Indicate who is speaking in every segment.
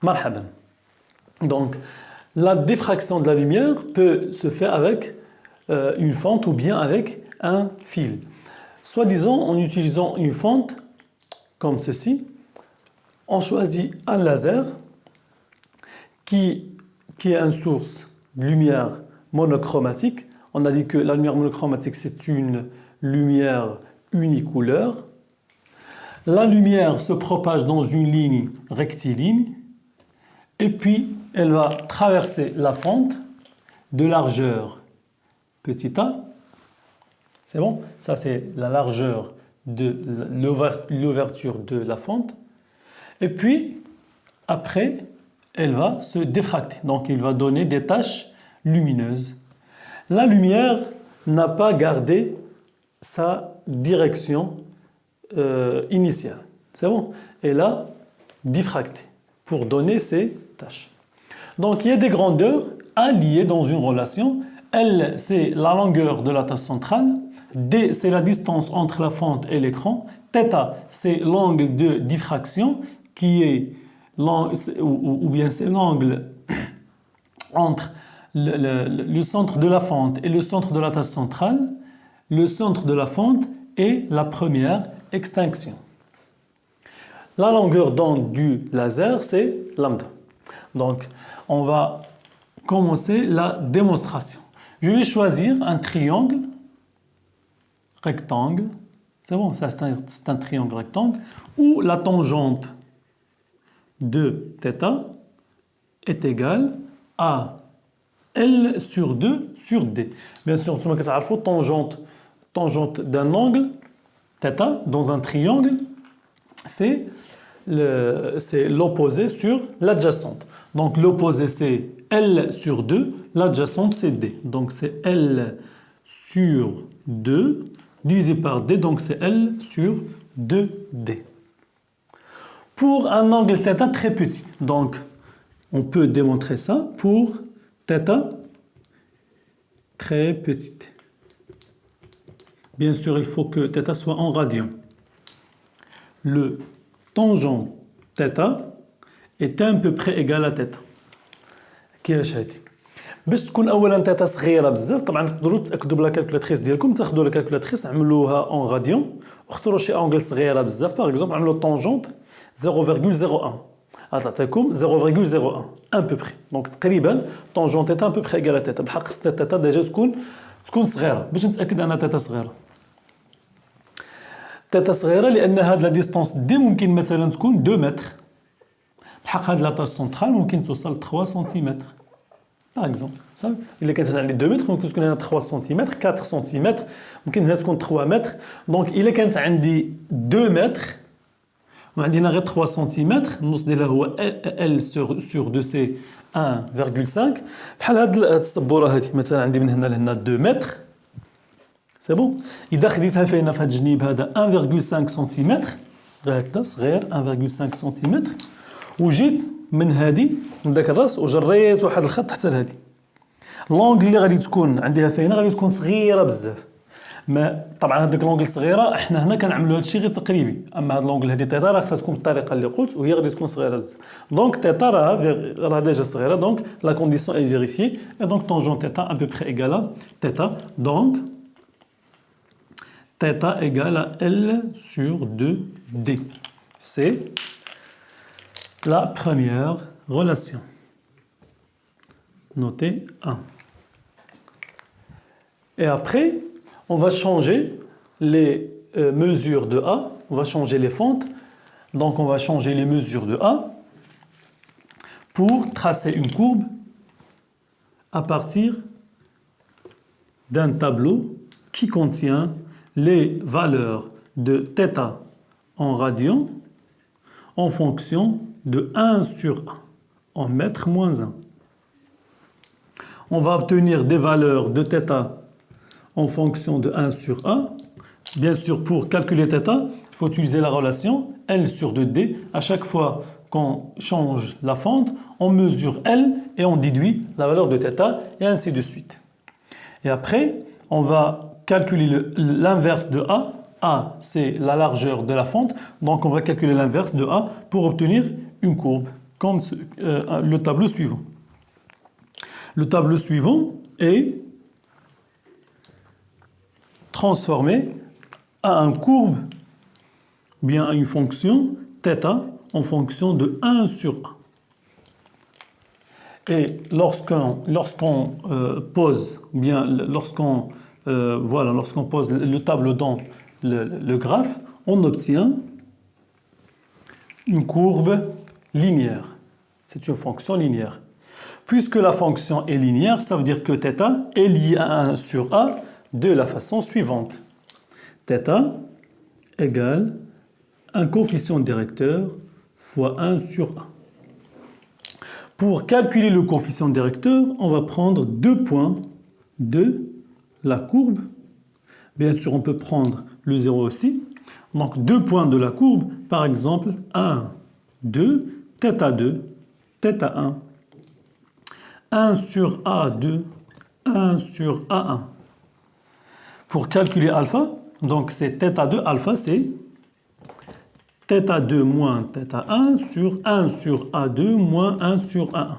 Speaker 1: Marhaban. Donc, la diffraction de la lumière peut se faire avec une fente ou bien avec un fil. Soi-disant, en utilisant une fente comme ceci, on choisit un laser qui est une source de lumière monochromatique. On a dit que la lumière monochromatique, c'est une lumière unicouleur. La lumière se propage dans une ligne rectiligne et puis elle va traverser la fente de largeur petit a. C'est bon? Ça, c'est la largeur de l'ouverture de la fente. Et puis, après, elle va se diffracter. Donc, il va donner des taches lumineuses. La lumière n'a pas gardé sa direction initiale. C'est bon? Elle a diffracté pour donner ces taches. Donc, il y a des grandeurs alliées dans une relation. L, c'est la longueur de la tache centrale. D, c'est la distance entre la fente et l'écran. Θ, c'est l'angle de diffraction qui est ou bien c'est l'angle entre le centre de la fente et le centre de la tache centrale, le centre de la fente et la première extinction. La longueur d'onde du laser, c'est lambda. Donc, on va commencer la démonstration. Je vais choisir un triangle rectangle. C'est bon, ça c'est un triangle rectangle où la tangente de θ est égale à L sur 2 sur D. Bien sûr, tu vas tangente d'un angle θ dans un triangle, c'est l'opposé sur l'adjacente. Donc l'opposé c'est L sur 2, l'adjacente c'est D. Donc c'est L sur 2 divisé par D, donc c'est L sur 2D. Pour un angle θ très petit, donc on peut démontrer ça pour θ très petite. Bien sûr, il faut que θ soit en radian. Le tangent θ est à peu près égal à θ. كيفاش هادي؟ باش تكون اولا θ صغيره بزاف، طبعا تقدروا تاكدوا بلا كالكولاتريس ديالكم، تاخذوا لا كالكولاتريس عملوها اون غاديون واختاروا شي انجل صغيره بزاف، باغ اكزومبل عملوا طونجونت 0,01 تعطيكم 0,01 ان بوبري. دونك تقريبا طونجونت θ ان بوبري ايغال ا θ. بحق خص θ ديجا تكون صغيره باش نتاكد ان θ صغيره. θ صغيره لان هاد لا ديستونس دي ممكن مثلا تكون 2 متر. بحق هاد لا طاش سونترال ممكن توصل 3 سنتيمتر. باغ اكزومبل صافي الا كانت هنا عندي 2 متر ممكن تكون هنا 3 سنتيمتر 4 سنتيمتر ممكن هنا تكون 3 متر. دونك الا كانت عندي 2 متر وعندي هنا غير 3 سنتيمتر النص ديالها هو ال سور 2 سي 1,5 بحال هاد السبوره هادي مثلا عندي من هنا لهنا 2 متر سي بون. اذا خديتها فينا في هاد الجنيب هذا 1,5 سنتيمتر غير هكذا صغير 1,5 سنتيمتر وجيت من هادي من داك الراس وجريت واحد الخط حتى لهادي. لونغل اللي غادي تكون عندها فينا غادي تكون صغيره بزاف. ما طبعا هذيك لونغل صغيره احنا هنا كنعملوا هذا الشيء غير تقريبي، اما هاد لونغل هذه تيتا راه خصها تكون بالطريقه اللي قلت وهي غادي تكون صغيره بزاف. دونك تيتا راه ديجا صغيره دونك لا كونديسيون اي فيريفيي اي دونك طونجون تيتا ا بو بري ايغال ا تيتا. دونك تيتا ايغال ا ال sur 2d. C'est la première relation. Notez 1. Et après, on va changer les mesures de A, on va changer les fentes, donc on va changer les mesures de A pour tracer une courbe à partir d'un tableau qui contient les valeurs de θ en radian en fonction de 1 sur 1 en mètre moins 1. On va obtenir des valeurs de θ en fonction de 1 sur 1. Bien sûr, pour calculer θ, il faut utiliser la relation L sur 2D. À chaque fois qu'on change la fente, on mesure L et on déduit la valeur de θ et ainsi de suite. Et après, on va calculer l'inverse de A. A, c'est la largeur de la fente. Donc, on va calculer l'inverse de A pour obtenir une courbe. comme le tableau suivant. Le tableau suivant est transformé à une courbe, bien à une fonction θ en fonction de 1 sur 1. Et lorsqu'on pose, bien lorsqu'on pose le tableau dans le graphe, on obtient une courbe linéaire. C'est une fonction linéaire. Puisque la fonction est linéaire, ça veut dire que θ est lié à 1 sur a de la façon suivante. θ égale un coefficient directeur fois 1 sur a. Pour calculer le coefficient directeur, on va prendre 2 points de la courbe. Bien sûr, on peut prendre le 0 aussi. Donc, 2 points de la courbe, par exemple, 1, 2, θ2, θ1, 1 sur A2, 1 sur A1. Pour calculer alpha, donc c'est θ2, alpha, c'est θ2 moins θ1 sur 1 sur A2 moins 1 sur A1.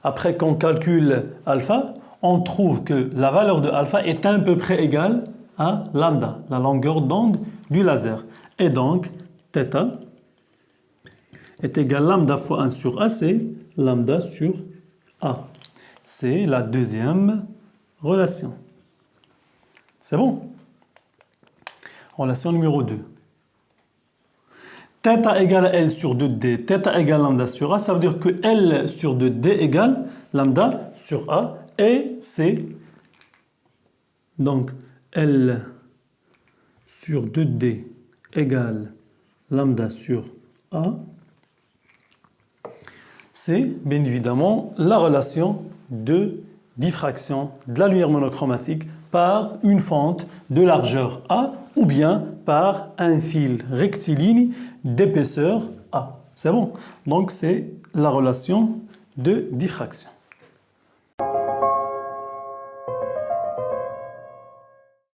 Speaker 1: Après qu'on calcule alpha, on trouve que la valeur de alpha est à peu près égale à lambda, la longueur d'onde du laser. Et donc, θ est égal à lambda fois 1 sur A, c'est lambda sur A. C'est la deuxième relation. C'est bon? Relation numéro 2. θ égale à L sur 2D, θ égale lambda sur A, ça veut dire que L sur 2D égale lambda sur A, et c'est donc L sur 2D égale lambda sur A. C'est bien évidemment la relation de diffraction de la lumière monochromatique par une fente de largeur A ou bien par un fil rectiligne d'épaisseur A. C'est bon? Donc c'est la relation de diffraction.